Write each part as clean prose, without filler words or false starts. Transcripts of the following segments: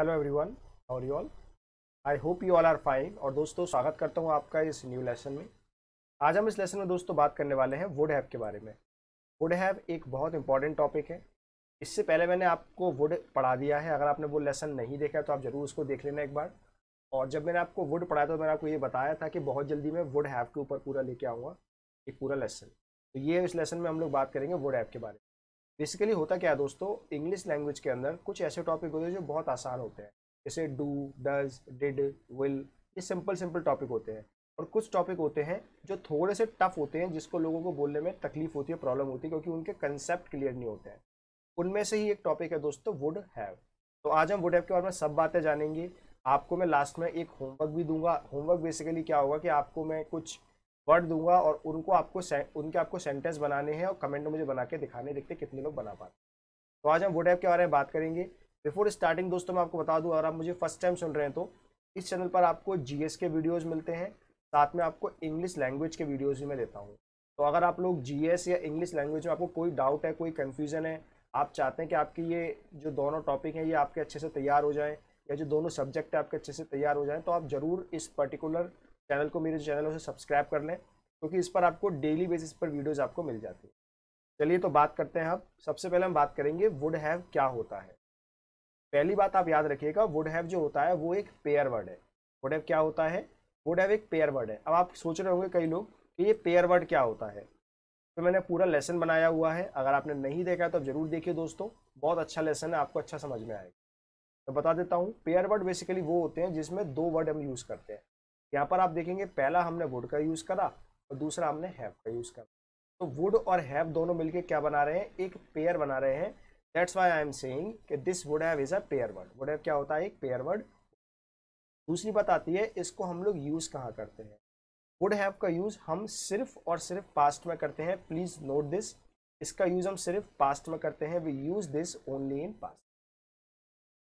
Hello everyone, how are you all? I hope you all are fine. और दोस्तों, स्वागत करता हूँ आपका इस न्यू लेसन में। आज हम इस लेसन में दोस्तों बात करने वाले हैं वुड हैव के बारे में। वुड हैव एक बहुत इंपॉर्टेंट टॉपिक है। इससे पहले मैंने आपको वुड पढ़ा दिया है। अगर आपने वो लेसन नहीं देखा है तो आप जरूर उसको देख लेना एक बार। और जब मैंने आपको वुड पढ़ाया तो मैंने आपको ये बताया था कि बहुत जल्दी मैं वुड हैव के ऊपर पूरा लेके आऊँगा, एक पूरा लेसन। तो ये इस लेसन में हम लोग बात करेंगे वुड हैव के बारे में। बेसिकली होता क्या है दोस्तों, इंग्लिश लैंग्वेज के अंदर कुछ ऐसे टॉपिक होते हैं जो बहुत आसान होते हैं, जैसे डू, डज, डिड, विल। ये सिंपल सिंपल टॉपिक होते हैं। और कुछ टॉपिक होते हैं जो थोड़े से टफ होते हैं, जिसको लोगों को बोलने में तकलीफ होती है, प्रॉब्लम होती है, क्योंकि उनके कंसेप्ट क्लियर नहीं होते हैं। उनमें से ही एक टॉपिक है दोस्तों वुड हैव। तो आज हम वुड हैव के बारे में सब बातें जानेंगे। आपको मैं लास्ट में एक होमवर्क भी दूंगा। होमवर्क बेसिकली क्या होगा कि आपको मैं कुछ वर्ड दूंगा और उनके आपको सेंटेंस बनाने हैं और कमेंट में मुझे बना के दिखाने, देखते कितने लोग बना पाते। तो आज हम वुड हैव के बारे में बात करेंगे। बिफोर स्टार्टिंग दोस्तों मैं आपको बता दूं, अगर आप मुझे फर्स्ट टाइम सुन रहे हैं तो इस चैनल पर आपको जीएस के वीडियोस मिलते हैं, साथ में आपको इंग्लिश लैंग्वेज के वीडियोस भी मैं देता हूं। तो अगर आप लोग जीएस या इंग्लिश लैंग्वेज में आपको कोई डाउट है, कोई कन्फ्यूजन है, आप चाहते हैं कि आपकी ये जो दोनों टॉपिक हैं ये आपके अच्छे से तैयार हो जाएं, या जो दोनों सब्जेक्ट है आपके अच्छे से तैयार हो जाएं, तो आप ज़रूर इस पर्टिकुलर चैनल को, मेरे चैनल से सब्सक्राइब कर लें, क्योंकि इस पर आपको डेली बेसिस पर वीडियोज़ आपको मिल जाती है। चलिए तो बात करते हैं। अब सबसे पहले हम बात करेंगे वुड हैव क्या होता है। पहली बात आप याद रखिएगा, वुड हैव जो होता है वो एक पेयर वर्ड है। वुड हैव क्या होता है? वुड हैव एक पेयर वर्ड है। अब आप सोच रहे होंगे कई लोग कि ये पेयर वर्ड क्या होता है। तो मैंने पूरा लेसन बनाया हुआ है, अगर आपने नहीं देखा तो जरूर देखिए दोस्तों, बहुत अच्छा लेसन है, आपको अच्छा समझ में आएगा। तो बता देता हूँ, पेयर वर्ड बेसिकली वो होते हैं जिसमें दो वर्ड हम यूज़ करते हैं। यहाँ पर आप देखेंगे पहला हमने वुड का यूज़ करा और दूसरा हमने हैव का यूज़ करा। तो वुड और हैव दोनों मिलके क्या बना रहे हैं? एक पेयर बना रहे हैं। That's why I am saying कि this would have is a pair word. Would have क्या होता है? एक पेयर वर्ड। दूसरी बात आती है, इसको हम लोग यूज कहाँ करते हैं? वुड हैव का यूज हम सिर्फ और सिर्फ पास्ट में करते हैं। प्लीज नोट दिस, इसका यूज हम सिर्फ पास्ट में करते हैं। We use this only in past.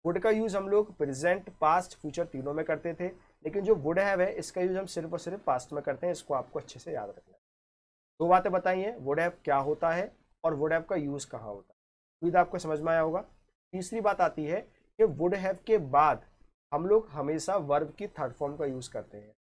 Would का यूज हम लोग प्रेजेंट, पास्ट, फ्यूचर तीनों में करते थे, लेकिन जो वुड हैव है इसका यूज हम सिर्फ और सिर्फ पास्ट में करते हैं। इसको आपको अच्छे से याद रखना है। दो बातें बताई हैं, वुड हैव क्या होता है और वुड हैव का यूज कहाँ होता है। उम्मीद आपको समझ में आया होगा। तीसरी बात आती है कि वुड हैव के बाद हम लोग हमेशा वर्ब की थर्ड फॉर्म का यूज करते हैं।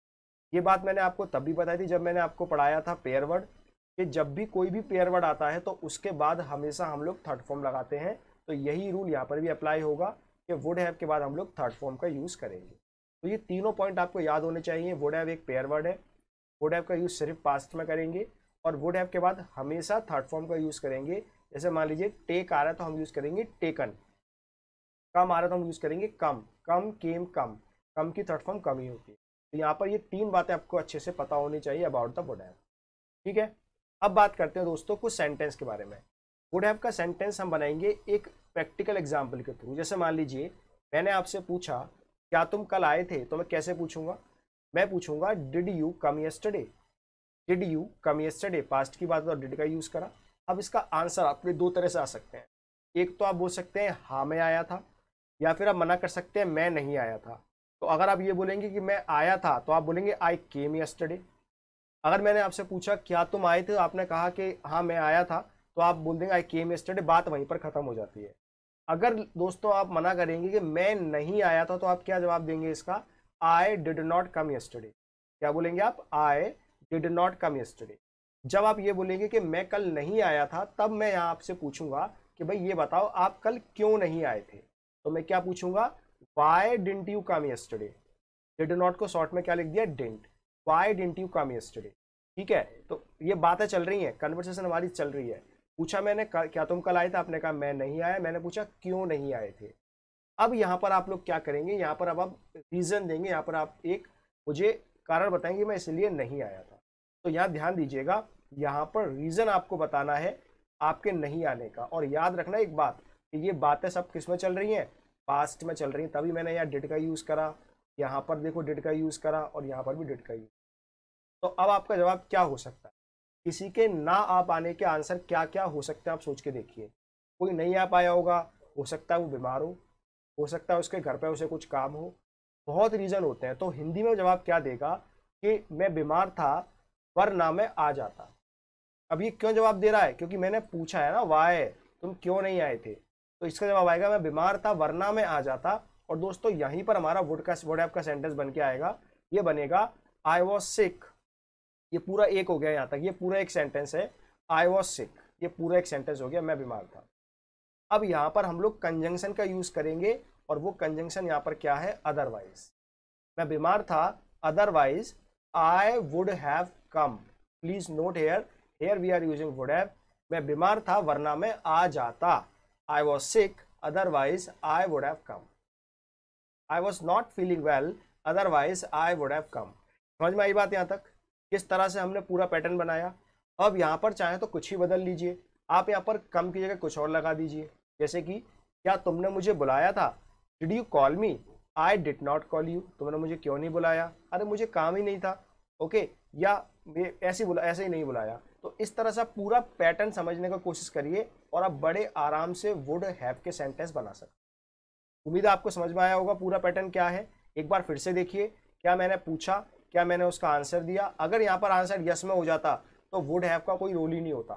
ये बात मैंने आपको तब भी बताई थी जब मैंने आपको पढ़ाया था पेयर वर्ड, कि जब भी कोई भी पेयर वर्ड आता है तो उसके बाद हमेशा हम लोग थर्ड फॉर्म लगाते हैं। तो यही रूल यहाँ पर भी अप्लाई होगा कि वुड हैव के बाद हम लोग थर्ड फॉर्म का यूज करेंगे। तो ये तीनों पॉइंट आपको याद होने चाहिए। वुड हैव एक पेयर वर्ड है, वुड हैव का यूज सिर्फ पास्ट में करेंगे, और वुड हैव के बाद हमेशा थर्ड फॉर्म का यूज करेंगे। जैसे मान लीजिए टेक आ रहा है तो हम यूज करेंगे टेकन, कम आ रहा है तो हम यूज करेंगे कम, कम केम कम, कम की थर्ड फॉर्म कम ही होती है। तो यहाँ पर ये तीन बातें आपको अच्छे से पता होनी चाहिए अबाउट द वुड हैव। ठीक है, अब बात करते हैं दोस्तों कुछ सेंटेंस के बारे में। वुड हैव का सेंटेंस हम बनाएंगे एक प्रैक्टिकल एग्जाम्पल के थ्रू। जैसे मान लीजिए मैंने आपसे पूछा क्या तुम कल आए थे, तो मैं कैसे पूछूंगा? मैं पूछूंगा did you come yesterday. Did you come yesterday, past की बात तो डिड का यूज करा। अब इसका आंसर आपके दो तरह से आ सकते हैं। एक तो आप बोल सकते हैं हाँ मैं आया था, या फिर आप मना कर सकते हैं मैं नहीं आया था। तो अगर आप ये बोलेंगे कि मैं आया था तो आप बोलेंगे आई केम यस्टरडे। अगर मैंने आपसे पूछा क्या तुम आए थे, आपने कहा कि हाँ मैं आया था, तो आप बोल देंगे आई केम यस्टरडे। बात वहीं पर खत्म हो जाती है। अगर दोस्तों आप मना करेंगे कि मैं नहीं आया था, तो आप क्या जवाब देंगे इसका? आई डिड नॉट कम यस्टरडे। क्या बोलेंगे आप? आई डिड नॉट कम यस्टरडे। जब आप ये बोलेंगे कि मैं कल नहीं आया था, तब मैं यहाँ आपसे पूछूंगा कि भाई ये बताओ आप कल क्यों नहीं आए थे। तो मैं क्या पूछूंगा? Y didn't you come yesterday. Did not को शॉर्ट में क्या लिख दिया? Didn't. Y didn't you come yesterday. ठीक है, तो ये बातें चल रही हैं, कन्वर्सेशन हमारी चल रही है। पूछा मैंने क्या तुम कल आए थे, आपने कहा मैं नहीं आया। मैंने पूछा क्यों नहीं आए थे। अब यहाँ पर आप लोग क्या करेंगे? यहाँ पर अब आप रीजन देंगे। यहाँ पर आप एक मुझे कारण बताएंगे मैं इसलिए नहीं आया था। तो यहाँ ध्यान दीजिएगा, यहाँ पर रीजन आपको बताना है आपके नहीं आने का। और याद रखना एक बात कि ये बातें सब किस में चल रही हैं? पास्ट में चल रही हैं। तभी मैंने यहाँ डिड का यूज करा, यहाँ पर देखो डिड का यूज करा, और यहाँ पर भी डिड का यूज। तो अब आपका जवाब क्या हो सकता है? किसी के ना आ पाने के आंसर क्या क्या हो सकते हैं आप सोच के देखिए। कोई नहीं आ पाया होगा, हो सकता है वो बीमार हो सकता है उसके घर पे उसे कुछ काम हो, बहुत रीजन होते हैं। तो हिंदी में जवाब क्या देगा कि मैं बीमार था वरना मैं आ जाता। अब ये क्यों जवाब दे रहा है? क्योंकि मैंने पूछा है ना वाई, तुम क्यों नहीं आए थे। तो इसका जवाब आएगा मैं बीमार था वरना मैं आ जाता। और दोस्तों यहीं पर हमारा वुड हैव का सेंटेंस बन के आएगा, ये बनेगा आई वॉज सिक। ये पूरा एक हो गया यहाँ तक, ये पूरा एक सेंटेंस है, आई वॉज सिक, ये पूरा एक सेंटेंस हो गया, मैं बीमार था। अब यहाँ पर हम लोग कंजंक्शन का यूज करेंगे और वो कंजंक्शन यहाँ पर क्या है, अदरवाइज। मैं बीमार था, otherwise I would have come. Please note here we are using would have. मैं बीमार था वरना मैं आ जाता, I was sick otherwise I would have come. I was not feeling well otherwise I would have come. समझ में आई बात यहाँ तक, किस तरह से हमने पूरा पैटर्न बनाया। अब यहाँ पर चाहे तो कुछ ही बदल लीजिए, आप यहाँ पर कम की जगह कुछ और लगा दीजिए, जैसे कि क्या तुमने मुझे बुलाया था, did you call me, I did not call you, तुमने मुझे क्यों नहीं बुलाया, अरे मुझे काम ही नहीं था, ओके, या ऐसे ही नहीं बुलाया। तो इस तरह से आप पूरा पैटर्न समझने का कोशिश करिए और आप बड़े आराम से वुड हैव के सेंटेंस बना सकते। उम्मीद है आपको समझ में आया होगा पूरा पैटर्न क्या है। एक बार फिर से देखिए, क्या मैंने पूछा, क्या मैंने उसका आंसर दिया। अगर यहाँ पर आंसर यस में हो जाता तो वुड हैव का कोई रोल ही नहीं होता,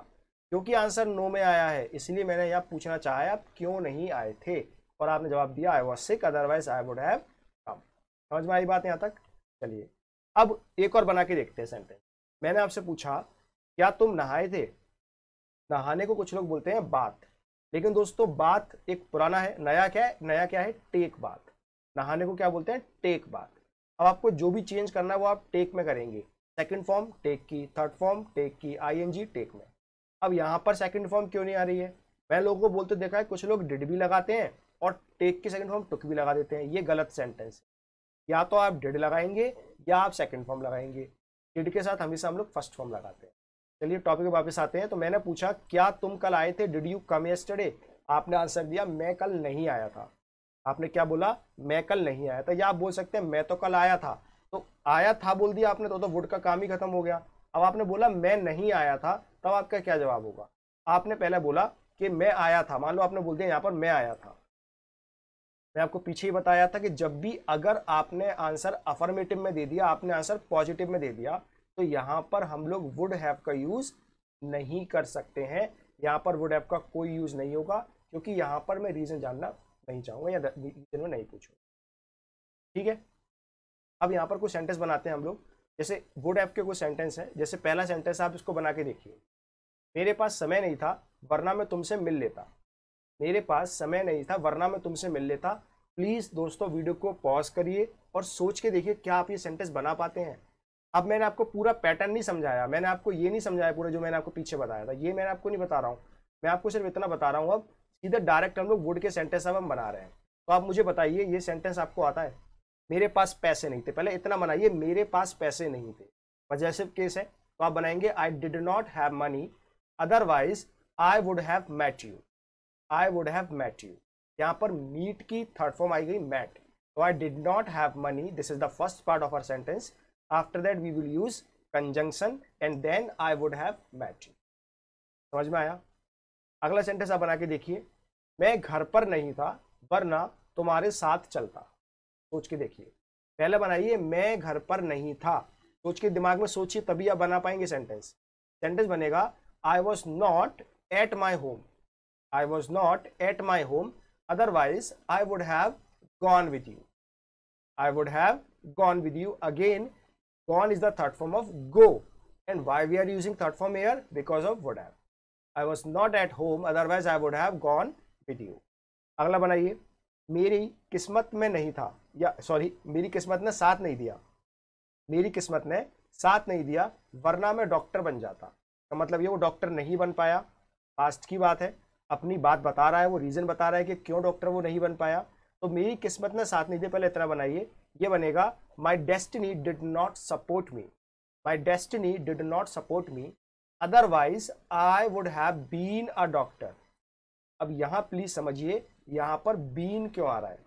क्योंकि आंसर नो में आया है, इसलिए मैंने यहाँ पूछना चाहा आप क्यों नहीं आए थे, और आपने जवाब दिया आई was sick otherwise I would have come. समझ में आई बात यहाँ तक। चलिए अब एक और बना के देखते हैं सेंटेंस। मैंने आपसे पूछा क्या तुम नहाए थे। नहाने को कुछ लोग बोलते हैं बात, लेकिन दोस्तों बात एक पुराना है, नया क्या है, नया क्या है, टेक बात। नहाने को क्या बोलते हैं, टेक बात। अब आपको जो भी चेंज करना है वो आप टेक में करेंगे। सेकंड फॉर्म टेक की, थर्ड फॉर्म टेक की, आईएनजी टेक में। अब यहाँ पर सेकंड फॉर्म क्यों नहीं आ रही है, मैं लोगों को बोलते देखा है, कुछ लोग डिड भी लगाते हैं और टेक की सेकंड फॉर्म टुक भी लगा देते हैं। ये गलत सेंटेंस है, या तो आप डिड लगाएंगे या आप सेकंड फॉर्म लगाएंगे। डिड के साथ हमेशा हम लोग फर्स्ट फॉर्म लगाते हैं। चलिए टॉपिक पे वापस आते हैं। तो मैंने पूछा क्या तुम कल आए थे, डिड यू कम यस्टरडे। आपने आंसर दिया मैं कल नहीं आया था। आपने क्या बोला, मैं कल नहीं आया था, या आप बोल सकते हैं मैं तो कल आया था। तो आया था बोल दिया आपने तो वुड का काम ही खत्म हो गया। अब आपने बोला मैं नहीं आया था, तब आपका क्या जवाब होगा। आपने पहले बोला कि मैं आया था, मान लो आपने बोल दिया यहाँ पर मैं आया था। मैं आपको पीछे ही बताया था कि जब भी अगर आपने आंसर अफर्मेटिव में दे दिया, आपने आंसर पॉजिटिव में दे दिया, तो यहाँ पर हम लोग वुड हैव का यूज नहीं कर सकते हैं। यहाँ पर वुड हैव का कोई यूज नहीं होगा, क्योंकि यहाँ पर मैं रीजन जानना नहीं चाहूंगा या रीजन में नहीं पूछूंगा। ठीक है, अब यहाँ पर कुछ सेंटेंस बनाते हैं हम लोग। जैसे वुड हैव के कुछ सेंटेंस हैं। जैसे पहला सेंटेंस आप इसको बना के देखिए, मेरे पास समय नहीं था वरना मैं तुमसे मिल लेता। मेरे पास समय नहीं था वरना मैं तुमसे मिल लेता। प्लीज दोस्तों वीडियो को पॉज करिए और सोच के देखिए क्या आप ये सेंटेंस बना पाते हैं। अब मैंने आपको पूरा पैटर्न नहीं समझाया, मैंने आपको ये नहीं समझाया पूरा जो मैंने आपको पीछे बताया था, ये मैंने आपको नहीं बता रहा हूँ। मैं आपको सिर्फ इतना बता रहा हूँ, अब सीधे डायरेक्ट हम लोग वुड के सेंटेंस अब हम बना रहे हैं। तो आप मुझे बताइए ये सेंटेंस आपको आता है। मेरे पास पैसे नहीं थे, पहले इतना बनाइए, मेरे पास पैसे नहीं थे। पॉजेसिव केस है तो आप बनाएंगे I did not have money otherwise I would have met you. I would have met you, यहाँ पर मीट की थर्ड फॉर्म आई गई मैट। तो I did not have money, this is the first part of our sentence. After that we will use conjunction and then I would have met you. समझ में आया। अगला sentence आप बना के देखिए, मैं घर पर नहीं था वरना तुम्हारे साथ चलता। सोच के देखिए, पहले बनाइए मैं घर पर नहीं था, सोच के दिमाग में सोचिए, तभी आप बना पाएंगे सेंटेंस। सेंटेंस बनेगा आई was not at my home. I was not at my home otherwise I would have gone with you. I would have gone with you. Again gone is the third form of go, and why we are using third form here, because of would have. I was not at home otherwise I would have gone with you. अगला बनाइए, मेरी किस्मत में नहीं था, या sorry मेरी किस्मत ने साथ नहीं दिया। मेरी किस्मत ने साथ नहीं दिया वरना मैं डॉक्टर बन जाता। तो मतलब ये वो डॉक्टर नहीं बन पाया, पास्ट की बात है, अपनी बात बता रहा है, वो रीजन बता रहा है कि क्यों डॉक्टर वो नहीं बन पाया। तो मेरी किस्मत ने साथ नहीं दिया, पहले इतना बनाइए। ये बनेगा my destiny did not support me. My destiny did not support me otherwise I would have been a doctor. अब यहां प्लीज समझिए, यहां पर बीन क्यों आ रहा है,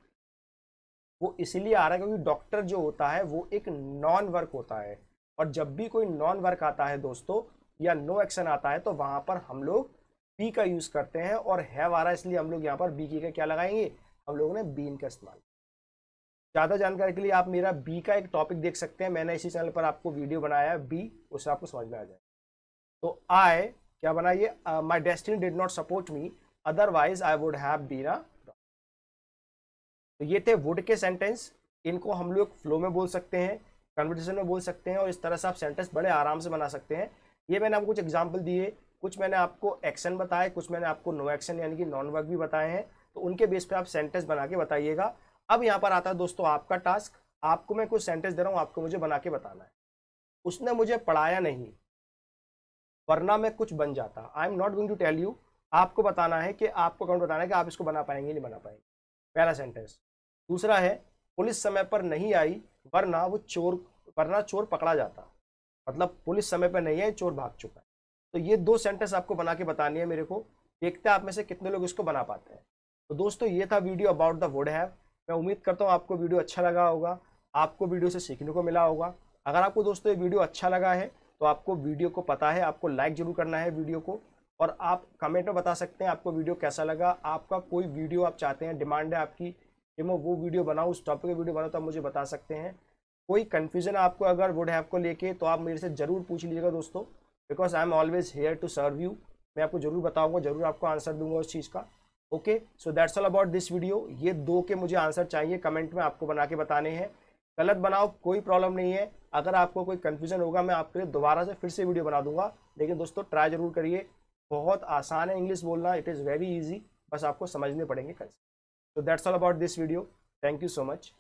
वो इसलिए आ रहा है क्योंकि डॉक्टर जो होता है वो एक नॉन वर्क होता है, और जब भी कोई नॉन वर्क आता है दोस्तों, या नो एक्शन आता है, तो वहां पर हम लोग बी का यूज करते हैं, और हैव आ रहा है इसलिए हम लोग यहाँ पर बी की क्या लगाएंगे, हम लोगों ने बीन का इस्तेमाल। ज़्यादा जानकारी के लिए आप मेरा बी का एक टॉपिक देख सकते हैं, मैंने इसी चैनल पर आपको वीडियो बनाया है बी, उससे आपको समझ में आ जाए। तो आई क्या बनाइए, my destiny did not support me otherwise I would have been a. तो ये थे वुड के सेंटेंस। इनको हम लोग फ्लो में बोल सकते हैं, कन्वर्सेशन में बोल सकते हैं, और इस तरह से आप सेंटेंस बड़े आराम से बना सकते हैं। ये मैंने आपको कुछ एग्जाम्पल दिए, कुछ मैंने आपको एक्शन बताए, कुछ मैंने आपको नो एक्शन यानी कि नॉन वर्ब भी बताए हैं। तो उनके बेस पे आप सेंटेंस बना के बताइएगा। अब यहाँ पर आता है दोस्तों आपका टास्क। आपको मैं कुछ सेंटेंस दे रहा हूँ, आपको मुझे बना के बताना है। उसने मुझे पढ़ाया नहीं वरना मैं कुछ बन जाता। I am not going to tell you. आपको बताना है कि आपको कौन बताना है कि आप इसको बना पाएंगे नहीं बना पाएंगे। पहला सेंटेंस। दूसरा है पुलिस समय पर नहीं आई वरना चोर पकड़ा जाता। मतलब पुलिस समय पर नहीं आई, चोर भाग चुका है। तो ये दो सेंटेंस आपको बना के बतानी है मेरे को। देखते हैं आप में से कितने लोग इसको बना पाते हैं। तो दोस्तों ये था video about the wood have. मैं उम्मीद करता हूँ आपको वीडियो अच्छा लगा होगा, आपको वीडियो से सीखने को मिला होगा। अगर आपको दोस्तों ये वीडियो अच्छा लगा है तो आपको वीडियो को पता है, आपको लाइक जरूर करना है वीडियो को, और आप कमेंट में बता सकते हैं आपको वीडियो कैसा लगा। आपका कोई वीडियो आप चाहते हैं, डिमांड है आपकी कि मैं वो वीडियो बनाऊँ, उस टॉपिक पे वीडियो बनाऊँ, तो आप मुझे बता सकते हैं। कोई कन्फ्यूजन है आपको अगर वुड हैव को लेके तो आप मेरे से ज़रूर पूछ लीजिएगा दोस्तों, because I am always here to serve you. मैं आपको जरूर बताऊंगा, जरूर आपको आंसर दूंगा उस चीज़ का। Okay, so that's all about this video. ये दो के मुझे आंसर चाहिए, कमेंट में आपको बना के बताने हैं। गलत बनाओ कोई प्रॉब्लम नहीं है। अगर आपको कोई कन्फ्यूजन होगा मैं आपके लिए दोबारा से फिर से वीडियो बना दूंगा। लेकिन दोस्तों ट्राई जरूर करिए, बहुत आसान है इंग्लिश बोलना, इट इज़ वेरी ईजी, बस आपको समझने पड़ेंगे कैसे। तो that's all about this video. Thank you so much.